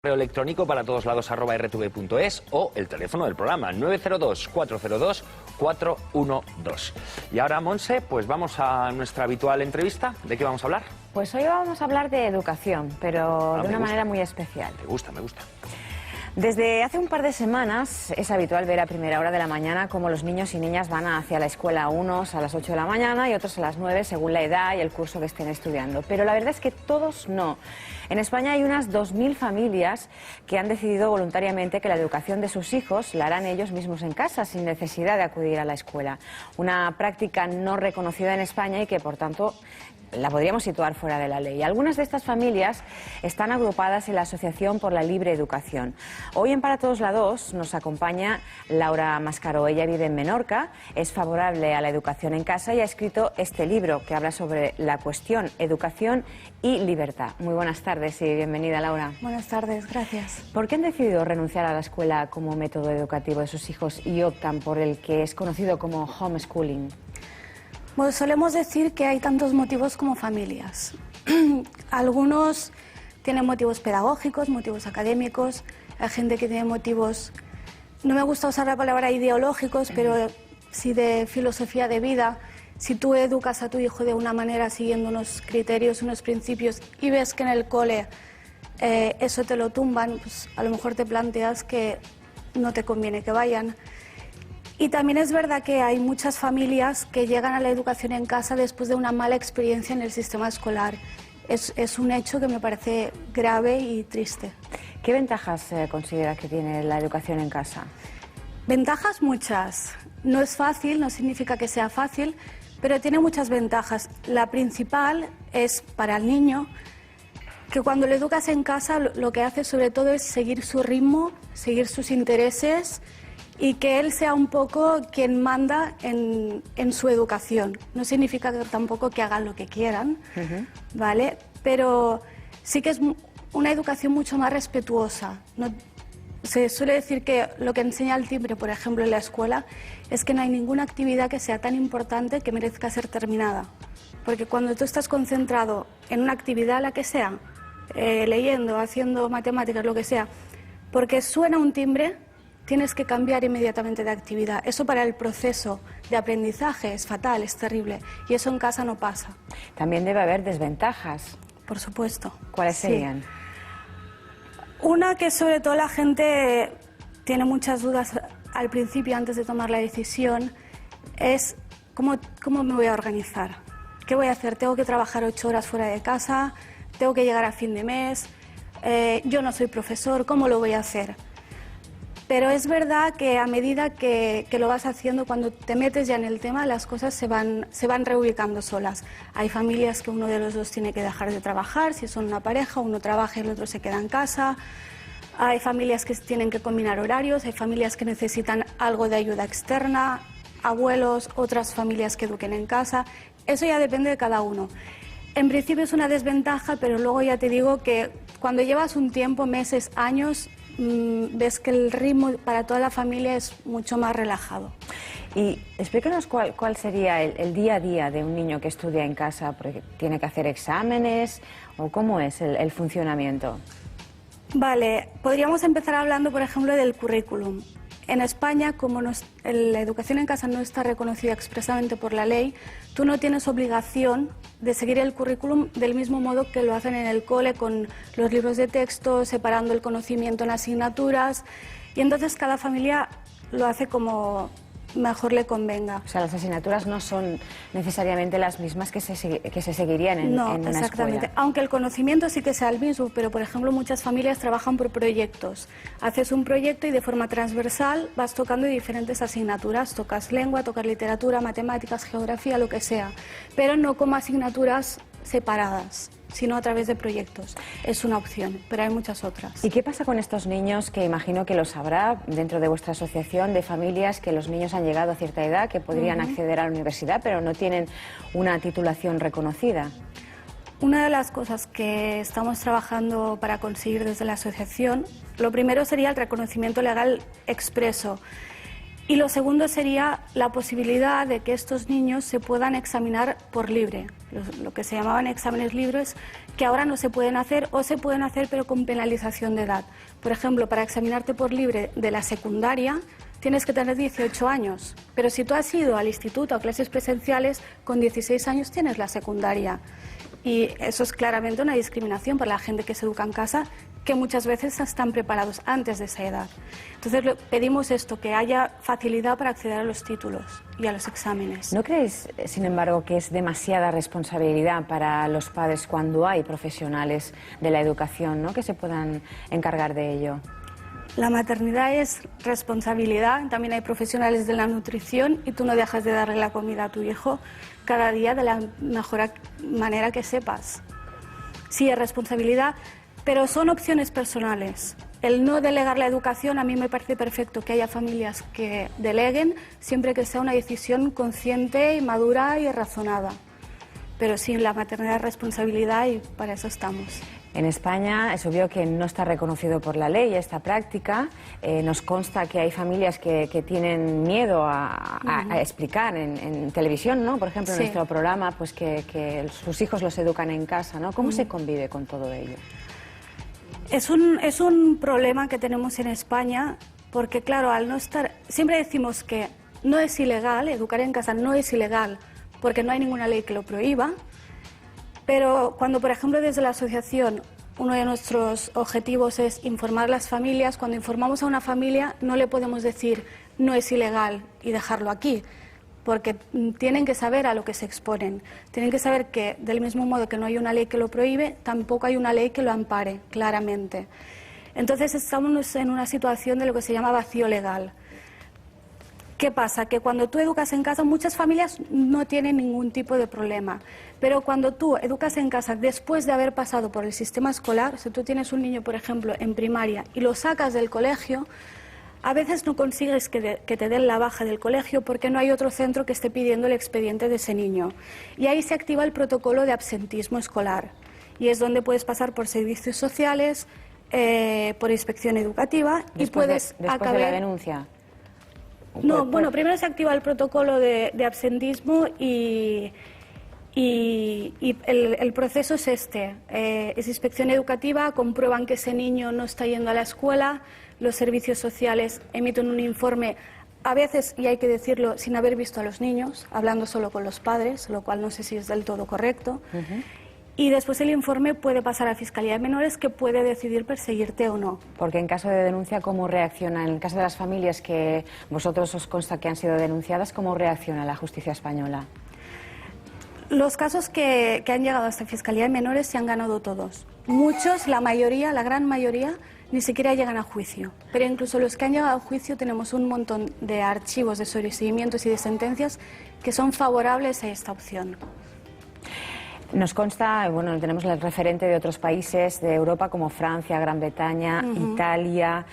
Correo electrónico para todos lados @rtv.es o el teléfono del programa 902-402-412. Y ahora, Monse, pues vamos a nuestra habitual entrevista. ¿De qué vamos a hablar? Pues hoy vamos a hablar de educación, pero de una manera muy especial. Me gusta, me gusta. Desde hace un par de semanas es habitual ver a primera hora de la mañana cómo los niños y niñas van hacia la escuela, unos a las 8 de la mañana y otros a las 9, según la edad y el curso que estén estudiando. Pero la verdad es que todos no. En España hay unas 2000 familias que han decidido voluntariamente que la educación de sus hijos la harán ellos mismos en casa, sin necesidad de acudir a la escuela. Una práctica no reconocida en España y que, por tanto, la podríamos situar fuera de la ley. Algunas de estas familias están agrupadas en la Asociación por la Libre Educación. Hoy en Para Todos la Dos nos acompaña Laura Mascaró. Ella vive en Menorca, es favorable a la educación en casa y ha escrito este libro que habla sobre la cuestión educación y libertad. Muy buenas tardes y bienvenida, Laura. Buenas tardes, gracias. ¿Por qué han decidido renunciar a la escuela como método educativo de sus hijos y optan por el que es conocido como homeschooling? Bueno, solemos decir que hay tantos motivos como familias. Algunos tienen motivos pedagógicos, motivos académicos, hay gente que tiene motivos, no me gusta usar la palabra ideológicos, pero sí de filosofía de vida. Si tú educas a tu hijo de una manera siguiendo unos criterios, unos principios y ves que en el cole eso te lo tumban, pues a lo mejor te planteas que no te conviene que vayan. Y también es verdad que hay muchas familias que llegan a la educación en casa después de una mala experiencia en el sistema escolar. Es un hecho que me parece grave y triste. ¿Qué ventajas considera que tiene la educación en casa? Ventajas muchas. No es fácil, no significa que sea fácil, pero tiene muchas ventajas. La principal es para el niño que cuando lo educas en casa lo que hace sobre todo es seguir su ritmo, seguir sus intereses y que él sea un poco quien manda en su educación. No significa que tampoco que hagan lo que quieran, ¿vale? Pero sí que es una educación mucho más respetuosa. No, se suele decir que lo que enseña el timbre, por ejemplo, en la escuela, es que no hay ninguna actividad que sea tan importante que merezca ser terminada. Porque cuando tú estás concentrado en una actividad, la que sea, leyendo, haciendo matemáticas, lo que sea, porque suena un timbre, tienes que cambiar inmediatamente de actividad. Eso para el proceso de aprendizaje es fatal, es terrible. Y eso en casa no pasa. También debe haber desventajas. Por supuesto. ¿Cuáles serían? Una que sobre todo la gente tiene muchas dudas al principio, antes de tomar la decisión, es ¿cómo me voy a organizar? ¿Qué voy a hacer? ¿Tengo que trabajar 8 horas fuera de casa? ¿Tengo que llegar a fin de mes? Yo no soy profesor, ¿cómo lo voy a hacer? Pero es verdad que a medida que lo vas haciendo, cuando te metes ya en el tema, las cosas se van reubicando solas. Hay familias que uno de los dos tiene que dejar de trabajar, si son una pareja, uno trabaja y el otro se queda en casa. Hay familias que tienen que combinar horarios, hay familias que necesitan algo de ayuda externa, abuelos, otras familias que eduquen en casa. Eso ya depende de cada uno. En principio es una desventaja, pero luego ya te digo que cuando llevas un tiempo, meses, años, ves que el ritmo para toda la familia es mucho más relajado. Y explícanos cuál sería el día a día de un niño que estudia en casa, porque tiene que hacer exámenes, o cómo es el funcionamiento. Vale, podríamos empezar hablando, por ejemplo, del currículum. En España, como la educación en casa no está reconocida expresamente por la ley, tú no tienes obligación de seguir el currículum del mismo modo que lo hacen en el cole, con los libros de texto, separando el conocimiento en asignaturas, y entonces cada familia lo hace como mejor le convenga. O sea, las asignaturas no son necesariamente las mismas que se seguirían en una escuela. No, exactamente. Aunque el conocimiento sí que sea el mismo, pero por ejemplo muchas familias trabajan por proyectos. Haces un proyecto y de forma transversal vas tocando diferentes asignaturas. Tocas lengua, tocas literatura, matemáticas, geografía, lo que sea. Pero no como asignaturas separadas, sino a través de proyectos. Es una opción, pero hay muchas otras. ¿Y qué pasa con estos niños, que imagino que lo sabrá dentro de vuestra asociación, de familias que los niños han llegado a cierta edad, que podrían acceder a la universidad, pero no tienen una titulación reconocida? Una de las cosas que estamos trabajando para conseguir desde la asociación, lo primero sería el reconocimiento legal expreso. Y lo segundo sería la posibilidad de que estos niños se puedan examinar por libre, lo que se llamaban exámenes libres, que ahora no se pueden hacer o se pueden hacer pero con penalización de edad. Por ejemplo, para examinarte por libre de la secundaria tienes que tener 18 años, pero si tú has ido al instituto a clases presenciales, con 16 años tienes la secundaria. Y eso es claramente una discriminación para la gente que se educa en casa, que muchas veces están preparados antes de esa edad. Entonces pedimos esto, que haya facilidad para acceder a los títulos y a los exámenes. ¿No creéis, sin embargo, que es demasiada responsabilidad para los padres cuando hay profesionales de la educación, ¿no?, que se puedan encargar de ello? La maternidad es responsabilidad, también hay profesionales de la nutrición y tú no dejas de darle la comida a tu hijo cada día de la mejor manera que sepas. Sí, es responsabilidad, pero son opciones personales. El no delegar la educación, a mí me parece perfecto que haya familias que deleguen siempre que sea una decisión consciente y madura y razonada. Pero sí, la maternidad es responsabilidad y para eso estamos. En España es obvio que no está reconocido por la ley esta práctica. Nos consta que hay familias que tienen miedo a explicar en televisión, ¿no? Por ejemplo, en nuestro programa, pues que sus hijos los educan en casa, ¿no? ¿Cómo se convive con todo ello? Es un problema que tenemos en España porque, claro, al no estar... Siempre decimos que no es ilegal, educar en casa no es ilegal porque no hay ninguna ley que lo prohíba. Pero cuando, por ejemplo, desde la asociación, uno de nuestros objetivos es informar a las familias, cuando informamos a una familia no le podemos decir no es ilegal y dejarlo aquí, porque tienen que saber a lo que se exponen. Tienen que saber que, del mismo modo que no hay una ley que lo prohíbe, tampoco hay una ley que lo ampare, claramente. Entonces estamos en una situación de lo que se llama vacío legal. ¿Qué pasa? Que cuando tú educas en casa, muchas familias no tienen ningún tipo de problema. Pero cuando tú educas en casa después de haber pasado por el sistema escolar, si tú tienes un niño, por ejemplo, en primaria y lo sacas del colegio, a veces no consigues que te den la baja del colegio porque no hay otro centro que esté pidiendo el expediente de ese niño. Y ahí se activa el protocolo de absentismo escolar. Y es donde puedes pasar por servicios sociales, por inspección educativa y puedes después de la denuncia. No, bueno, primero se activa el protocolo de absentismo y el proceso es es inspección educativa, comprueban que ese niño no está yendo a la escuela, los servicios sociales emiten un informe, a veces, y hay que decirlo, sin haber visto a los niños, hablando solo con los padres, lo cual no sé si es del todo correcto. Y después el informe puede pasar a Fiscalía de Menores, que puede decidir perseguirte o no. Porque en caso de denuncia, ¿cómo reacciona? En el caso de las familias que vosotros os consta que han sido denunciadas, ¿cómo reacciona la justicia española? Los casos que han llegado hasta Fiscalía de Menores se han ganado todos. Muchos, la mayoría, la gran mayoría, ni siquiera llegan a juicio. Pero incluso los que han llegado a juicio tenemos un montón de archivos de sobreseimientos y de sentencias que son favorables a esta opción. Nos consta, bueno, tenemos el referente de otros países de Europa como Francia, Gran Bretaña, Italia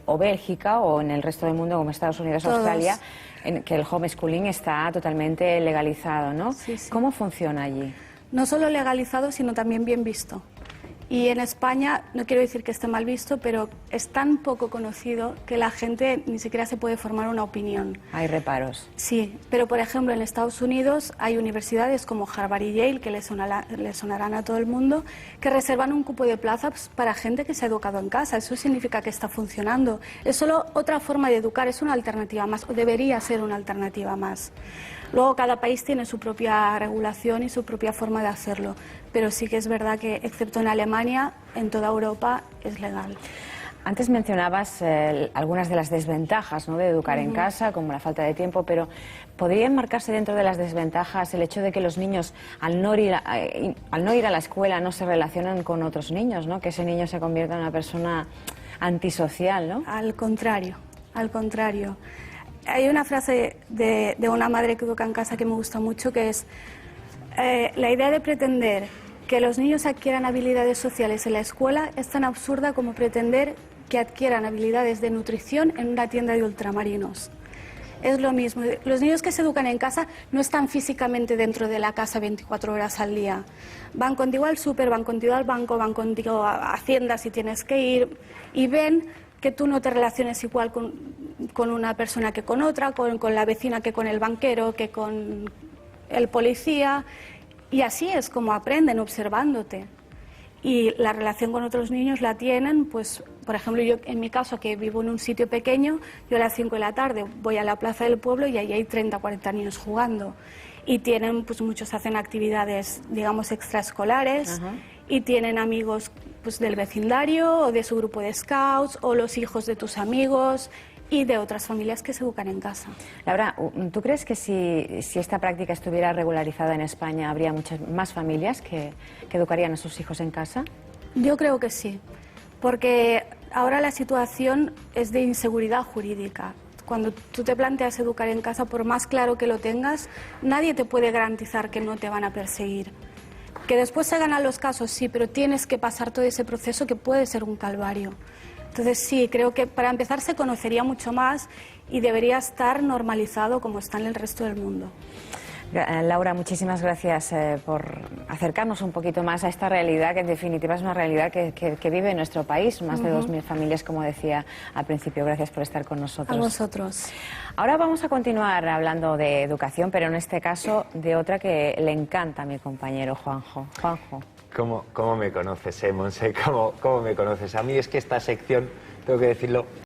o Bélgica, o en el resto del mundo como Estados Unidos, Australia, en que el homeschooling está totalmente legalizado, ¿no? Sí, sí. ¿Cómo funciona allí? No solo legalizado, sino también bien visto. Y en España, no quiero decir que esté mal visto, pero es tan poco conocido que la gente ni siquiera se puede formar una opinión. Hay reparos. Sí, pero por ejemplo en Estados Unidos hay universidades como Harvard y Yale, que le sonarán a todo el mundo, que reservan un cupo de plazas para gente que se ha educado en casa. Eso significa que está funcionando. Es solo otra forma de educar, es una alternativa más, o debería ser una alternativa más. Luego cada país tiene su propia regulación y su propia forma de hacerlo, pero sí que es verdad que, excepto en Alemania, en toda Europa es legal. Antes mencionabas algunas de las desventajas, ¿no?, de educar en casa, como la falta de tiempo, pero ¿podría enmarcarse dentro de las desventajas el hecho de que los niños, al no ir a la escuela, no se relacionan con otros niños, ¿no?, que ese niño se convierta en una persona antisocial, ¿no? Al contrario, al contrario. Hay una frase de una madre que educa en casa que me gusta mucho, que es la idea de pretender que los niños adquieran habilidades sociales en la escuela es tan absurda como pretender que adquieran habilidades de nutrición en una tienda de ultramarinos. Es lo mismo. Los niños que se educan en casa no están físicamente dentro de la casa 24 horas al día. Van contigo al súper, van contigo al banco, van contigo a Hacienda si tienes que ir, y ven que tú no te relaciones igual con una persona que con otra, con la vecina que con el banquero, que con el policía, y así es como aprenden, observándote. Y la relación con otros niños la tienen, pues, por ejemplo, yo en mi caso, que vivo en un sitio pequeño, yo a las 5 de la tarde voy a la plaza del pueblo y ahí hay 30 o 40 niños jugando. Y tienen, pues muchos hacen actividades, digamos, extraescolares. Ajá. Y tienen amigos, pues, del vecindario o de su grupo de scouts o los hijos de tus amigos y de otras familias que se educan en casa. Laura, ¿tú crees que si esta práctica estuviera regularizada en España habría muchas más familias que educarían a sus hijos en casa? Yo creo que sí, porque ahora la situación es de inseguridad jurídica. Cuando tú te planteas educar en casa, por más claro que lo tengas, nadie te puede garantizar que no te van a perseguir. Que después se ganan los casos, sí, pero tienes que pasar todo ese proceso que puede ser un calvario. Entonces sí, creo que para empezar se conocería mucho más y debería estar normalizado como está en el resto del mundo. Laura, muchísimas gracias por acercarnos un poquito más a esta realidad, que en definitiva es una realidad que vive en nuestro país, más de 2.000 familias, como decía al principio. Gracias por estar con nosotros. A vosotros. Ahora vamos a continuar hablando de educación, pero en este caso de otra que le encanta a mi compañero Juanjo. Juanjo. ¿Cómo me conoces, Monse? ¿Cómo me conoces? A mí es que esta sección, tengo que decirlo,